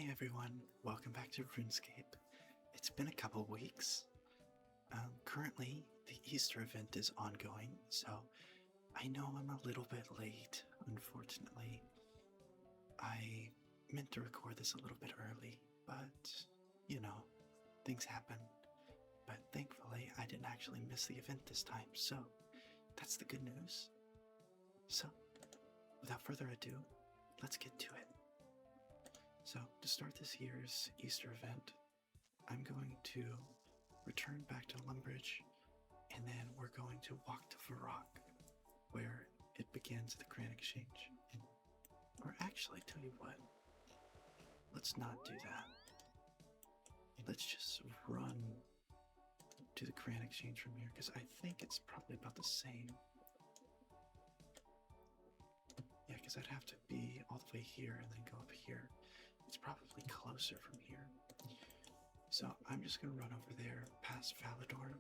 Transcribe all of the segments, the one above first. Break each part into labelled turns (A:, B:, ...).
A: Hey everyone, welcome back to RuneScape. It's been a couple weeks. Currently, the Easter event is ongoing, so I know I'm a little bit late, unfortunately. I meant to record this a little bit early, but, you know, things happen. But thankfully, I didn't actually miss the event this time, so that's the good news. So, without further ado, let's get to it. So, to start this year's Easter event, I'm going to return back to Lumbridge, and then we're going to walk to Varrock, where it begins the Grand Exchange. Or actually, tell you what, let's not do that. Let's just run to the Grand Exchange from here, because I think it's probably about the same. Yeah, because I'd have to be all the way here and then go up here. It's probably closer from here. So I'm just going to run over there past Valador.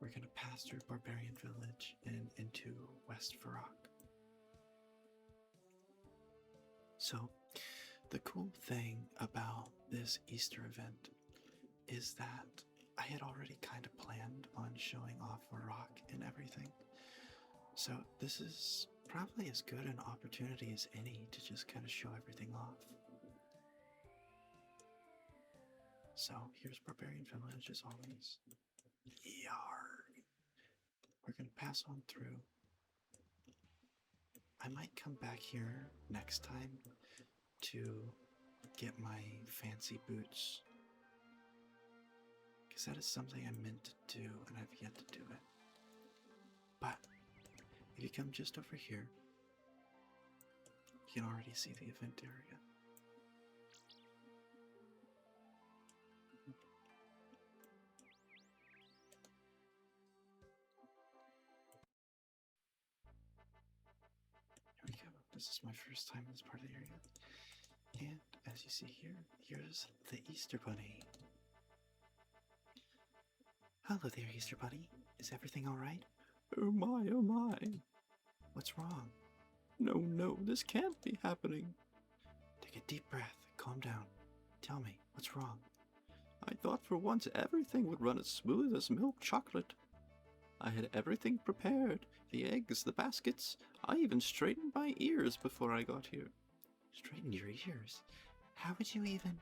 A: We're going to pass through Barbarian Village and into West Varrock. So the cool thing about this Easter event is that I had already kind of planned on showing off Varrock and everything. So this is probably as good an opportunity as any to just kind of show everything off. So here's Barbarian Village as always. Yarg. We're going to pass on through. I might come back here next time to get my fancy boots, because that is something I meant to do and I've yet to do it. But if you come just over here, you can already see the event area. Here we go. This is my first time in this part of the area. And as you see here, here's the Easter Bunny. Hello there, Easter Bunny. Is everything alright?
B: Oh my, oh my.
A: What's wrong?
B: No, this can't be happening.
A: Take a deep breath. Calm down. Tell me, what's wrong?
B: I thought for once everything would run as smooth as milk chocolate. I had everything prepared. The eggs, the baskets. I even straightened my ears before I got here.
A: Straighten your ears? How would you even?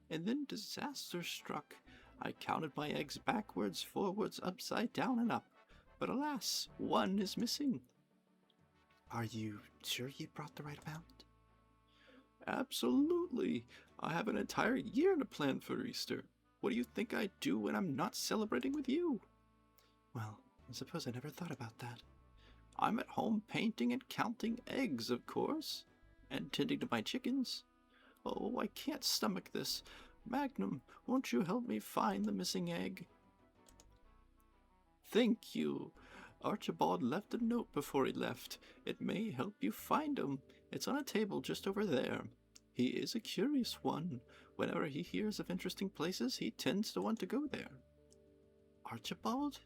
B: And then disaster struck. I counted my eggs backwards, forwards, upside down, and up. But alas, one is missing.
A: Are you sure you brought the right amount?
B: Absolutely. I have an entire year to plan for Easter. What do you think I do when I'm not celebrating with you?
A: Well, I suppose I never thought about that.
B: I'm at home painting and counting eggs, of course, and tending to my chickens. Oh, I can't stomach this. Magnum, won't you help me find the missing egg? Thank you. Archibald left a note before he left. It may help you find him. It's on a table just over there. He is a curious one. Whenever he hears of interesting places, he tends to want to go there.
A: Archibald?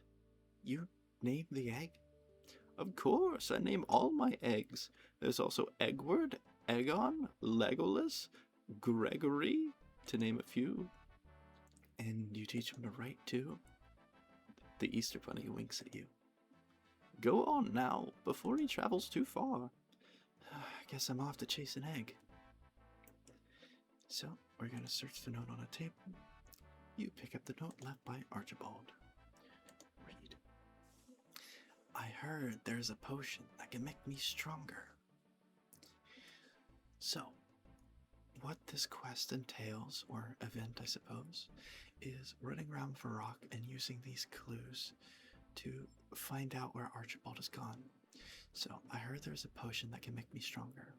A: You named the egg?
B: Of course, I name all my eggs. There's also Eggward, Egon, Legolas, Gregory, to name a few.
A: And you teach him to write too?
B: The Easter Bunny winks at you. Go on now, before he travels too far.
A: I guess I'm off to chase an egg. So, we're going to search the note on a table. You pick up the note left by Archibald. Read. I heard there's a potion that can make me stronger. So, what this quest entails, or event I suppose, is running around Varrock and using these clues to find out where Archibald has gone. So, I heard there's a potion that can make me stronger.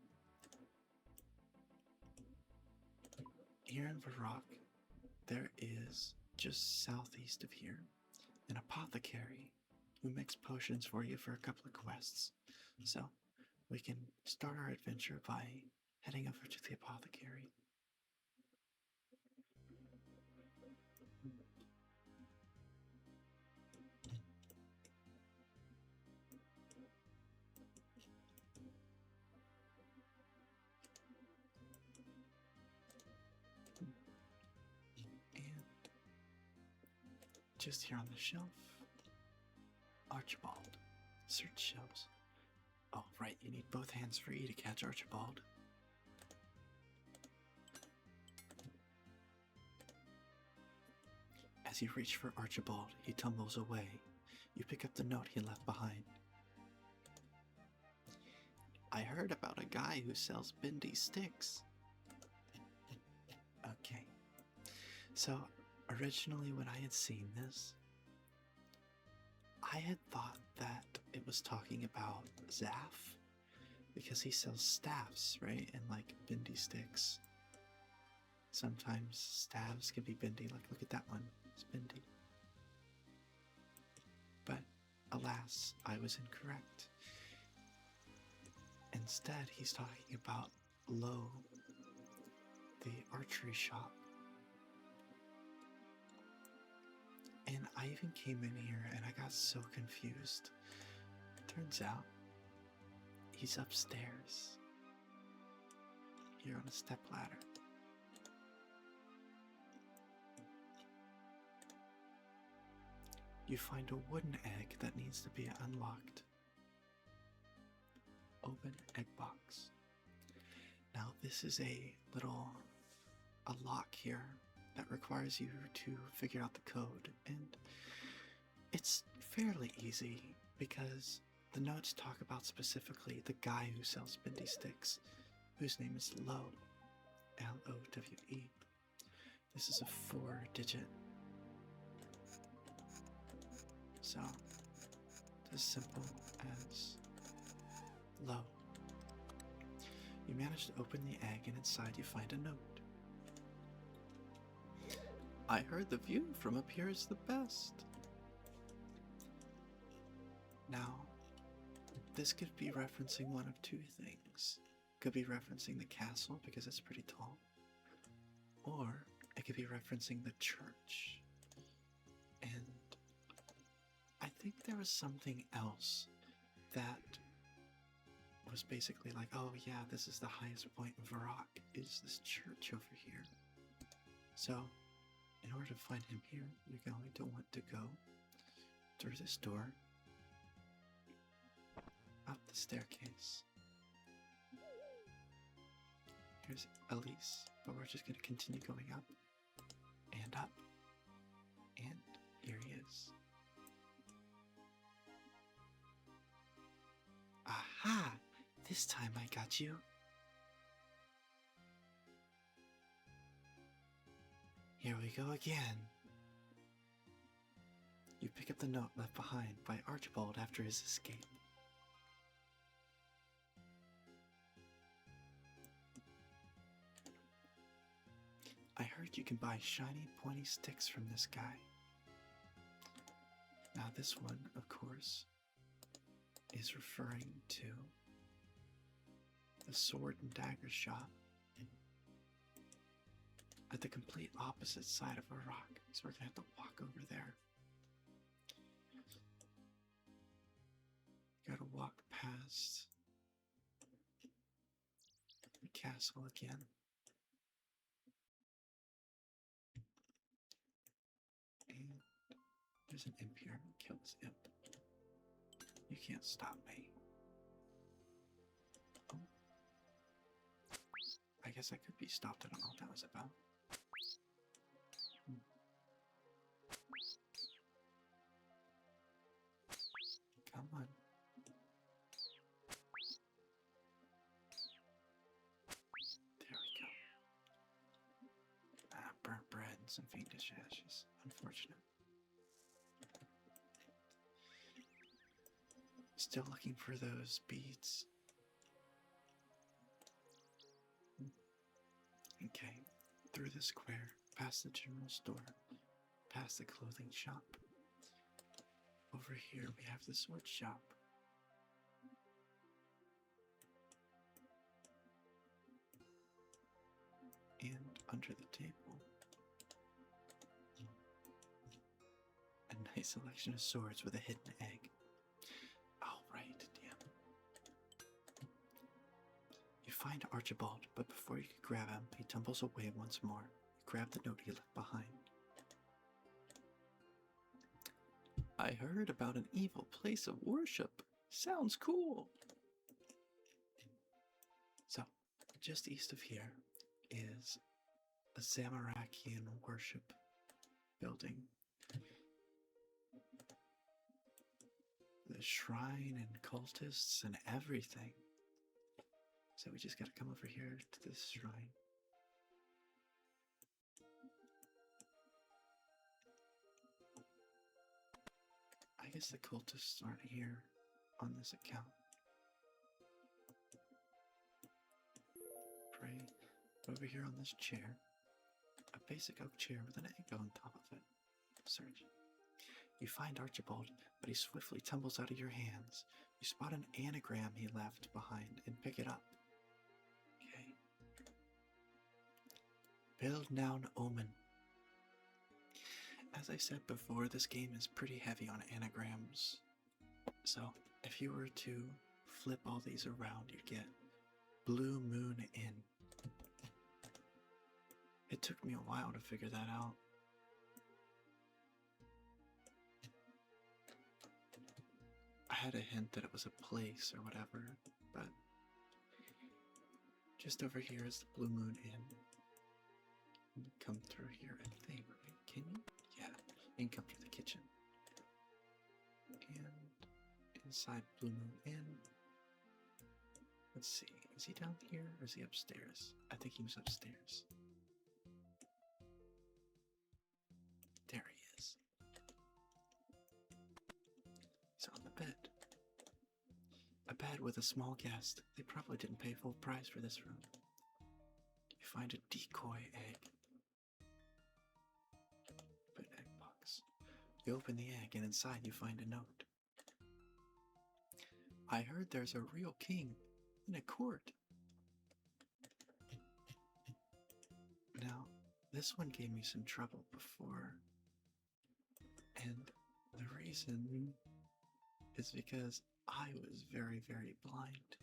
A: Here in Varrock, there is, just southeast of here, an apothecary who makes potions for you for a couple of quests. So, we can start our adventure by heading over to the apothecary. just here on the shelf. Archibald. Search shelves. Oh, right, you need both hands free to catch Archibald. As you reach for Archibald, he tumbles away. You pick up the note he left behind. I heard about a guy who sells bendy sticks. Okay. So, originally when I had seen this, I had thought that it was talking about Zaf, because he sells staffs, right? And like bendy sticks. Sometimes staves can be bendy, like look at that one, it's bendy. But alas, I was incorrect. Instead, he's talking about Low, the archery shop. And I even came in here and I got so confused. Turns out, he's upstairs. Here on a stepladder. You find a wooden egg that needs to be unlocked. Open egg box. Now this is a lock here that requires you to figure out the code, and it's fairly easy because the notes talk about specifically the guy who sells bendy sticks, whose name is Lowe, L-O-W-E. This is a 4-digit. So, it's as simple as Lowe. You manage to open the egg, and inside you find a note. I heard the view from up here is the best. Now, this could be referencing one of two things. Could be referencing the castle because it's pretty tall, or it could be referencing the church. And I think there was something else that was basically like, oh yeah, this is the highest point in Varrock, is this church over here. So, in order to find him here, you're going to want to go through this door, up the staircase. Here's Elise, but we're just going to continue going up, and up, and here he is. Aha! This time I got you. Here we go again. You pick up the note left behind by Archibald after his escape. I heard you can buy shiny, pointy sticks from this guy. Now this one, of course, is referring to the sword and dagger shop at the complete opposite side of Varrock, so we're gonna have to walk over there. Gotta walk past the castle again. And there's an imp here. Kill this imp. You can't stop me. Oh. I guess I could be stopped. I don't know what that was about. Come on. There we go. Burnt bread and some fiendish ashes. Unfortunate. Still looking for those beads. Okay, through the square, past the general store, past the clothing shop. Over here we have the sword shop. And under the table, a nice selection of swords with a hidden egg. Oh, right, damn. You find Archibald, but before you can grab him, he tumbles away once more. You grab the note he left behind.
B: I heard about an evil place of worship. Sounds cool.
A: So, just east of here is a Zamorakian worship building. The shrine and cultists and everything. So we just gotta come over here to this shrine. I guess the cultists aren't here on this account. Pray. Over here on this chair. A basic oak chair with an egg on top of it. Search. You find Archibald, but he swiftly tumbles out of your hands. You spot an anagram he left behind and pick it up. Okay. Build noun omen. As I said before, this game is pretty heavy on anagrams. So, if you were to flip all these around, you'd get Blue Moon Inn. It took me a while to figure that out. I had a hint that it was a place or whatever, but just over here is the Blue Moon Inn. You can come through here, I think, right? Can you? Yeah, you can come through the kitchen. And inside Blue Moon Inn, let's see, is he down here or is he upstairs? I think he was upstairs. There he is. He's on the bed. A bed with a small guest. They probably didn't pay full price for this room. You find a decoy egg. An egg box. You open the egg and inside you find a note. I heard there's a real king in a court. Now, this one gave me some trouble before. And the reason is because I was very, very blind.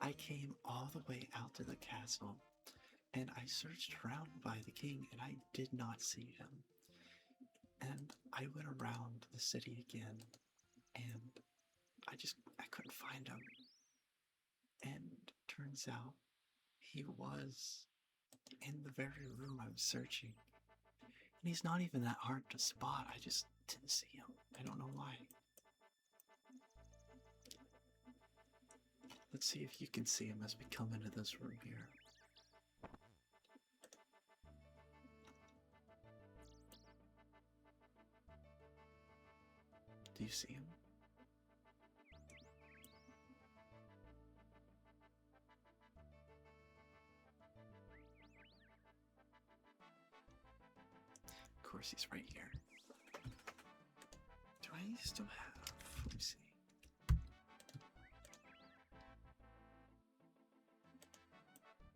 A: I came all the way out to the castle and I searched around by the king and I did not see him. And I went around the city again and I couldn't find him. And turns out he was in the very room I was searching. And he's not even that hard to spot. I just didn't see him. I don't know why. Let's see if you can see him as we come into this room here. Do you see him? Of course, he's right here. Do I still have? Let me see.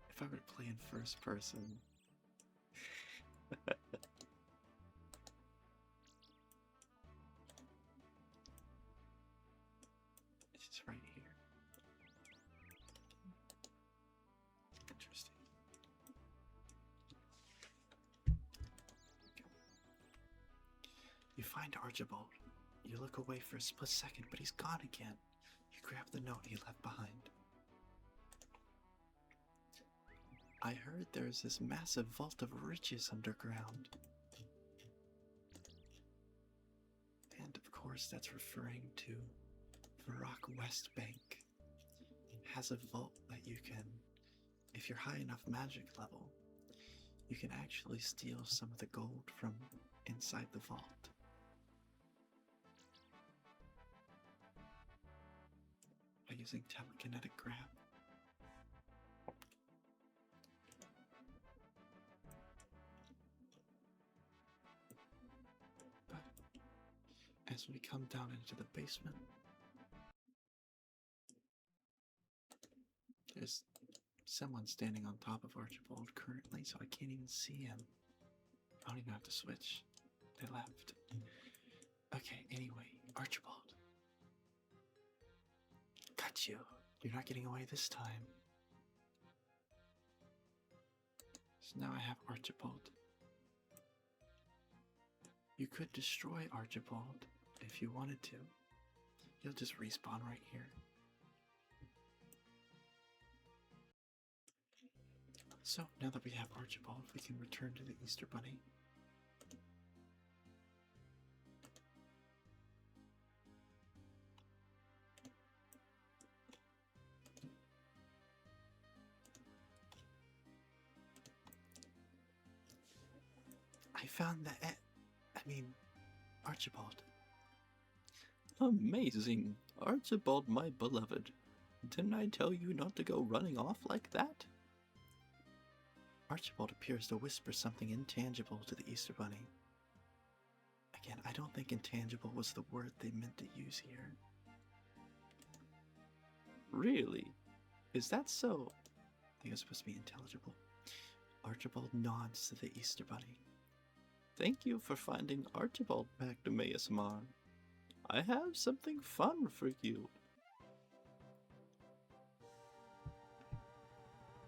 A: If I were to play in first person. It's just right here. Interesting. You find Archibald. You look away for a split second, but he's gone again. You grab the note he left behind. I heard there's this massive vault of riches underground. And of course that's referring to Varrock West Bank. It has a vault that you can, if you're high enough magic level, you can actually steal some of the gold from inside the vault. By using telekinetic grab. As we come down into the basement, there's someone standing on top of Archibald currently, so I can't even see him. I don't even have to switch. They left. Okay, anyway, Archibald. Got you. You're not getting away this time. So now I have Archibald. You could destroy Archibald if you wanted to. He'll just respawn right here. So now that we have Archibald, we can return to the Easter Bunny. I found Archibald.
B: Amazing. Archibald, my beloved. Didn't I tell you not to go running off like that?
A: Archibald appears to whisper something intangible to the Easter Bunny. Again, I don't think intangible was the word they meant to use here.
B: Really? Is that so?
A: I think it was supposed to be intelligible. Archibald nods to the Easter Bunny.
B: Thank you for finding Archibald, Magnum ASMR. I have something fun for you.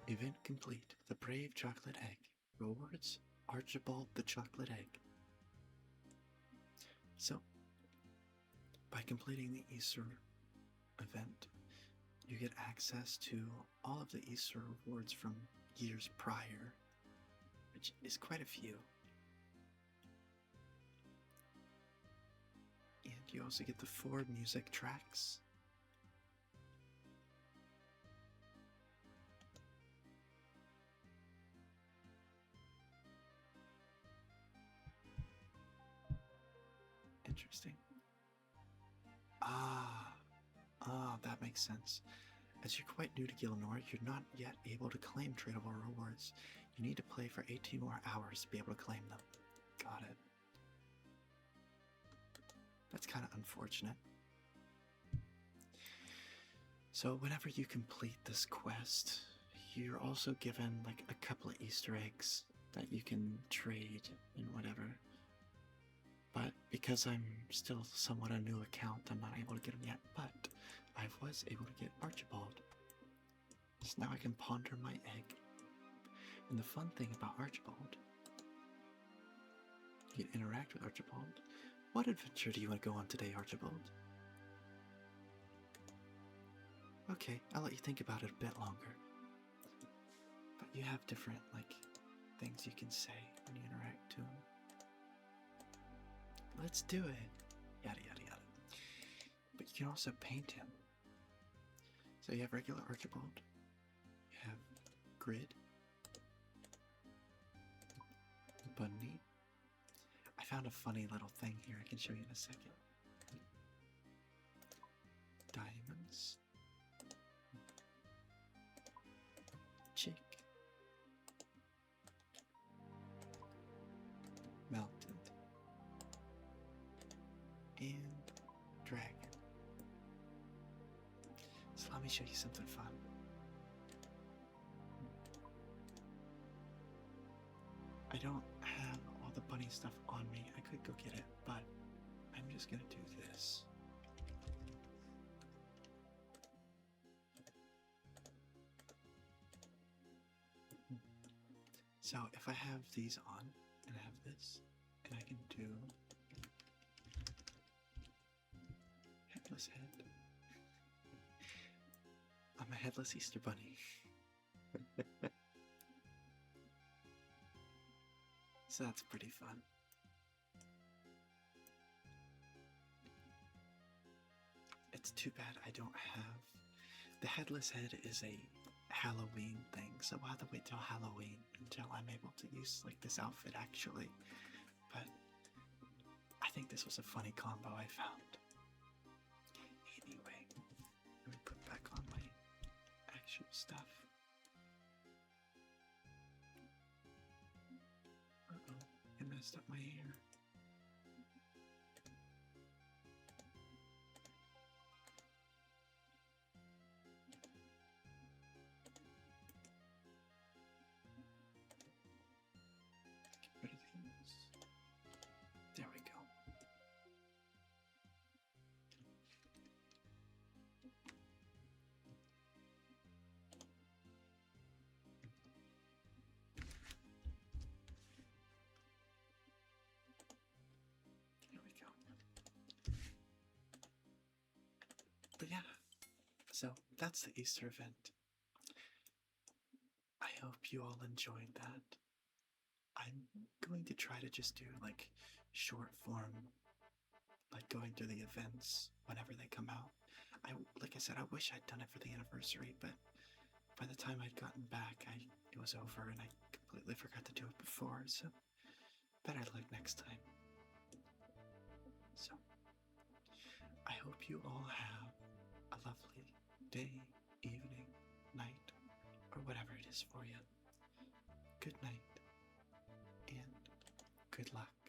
A: Event complete. The brave chocolate egg. Rewards Archibald the chocolate egg. So, by completing the Easter event, you get access to all of the Easter rewards from years prior, which is quite a few. And you also get the 4 music tracks. Interesting. That makes sense. As you're quite new to Gilnor, you're not yet able to claim tradable rewards. You need to play for 18 more hours to be able to claim them. Got it. That's kind of unfortunate. So whenever you complete this quest, you're also given like a couple of Easter eggs that you can trade and whatever. But because I'm still somewhat a new account, I'm not able to get them yet, but I was able to get Archibald. So now I can ponder my egg. And the fun thing about Archibald, you can interact with Archibald. What adventure do you want to go on today, Archibald? Okay, I'll let you think about it a bit longer. But you have different, things you can say when you interact to him. Let's do it. Yada yada yada. But you can also paint him. So you have regular Archibald. You have Grid. Bunny. I found a funny little thing here I can show you in a second. Diamonds. Chick. Melted. And dragon. So let me show you something fun. I don't have all the bunny stuff on me. I could go get it, but I'm just gonna do this. So if I have these on, and I have this, and I can do headless head. I'm a headless Easter bunny. So that's pretty fun. It's too bad I don't have... The headless head is a Halloween thing, so we'll have to wait till Halloween until I'm able to use this outfit actually. But I think this was a funny combo I found. Anyway, let me put back on my actual stuff. Uh-oh, I messed up my hair. Get rid of these. There we go. So that's the Easter event. I hope you all enjoyed that. I'm going to try to just do like short form, like going through the events whenever they come out. Like I said, I wish I'd done it for the anniversary, but by the time I'd gotten back, it was over and I completely forgot to do it before, so better luck next time. So, I hope you all have a lovely day, evening, night, or whatever it is for you. Good night, and good luck.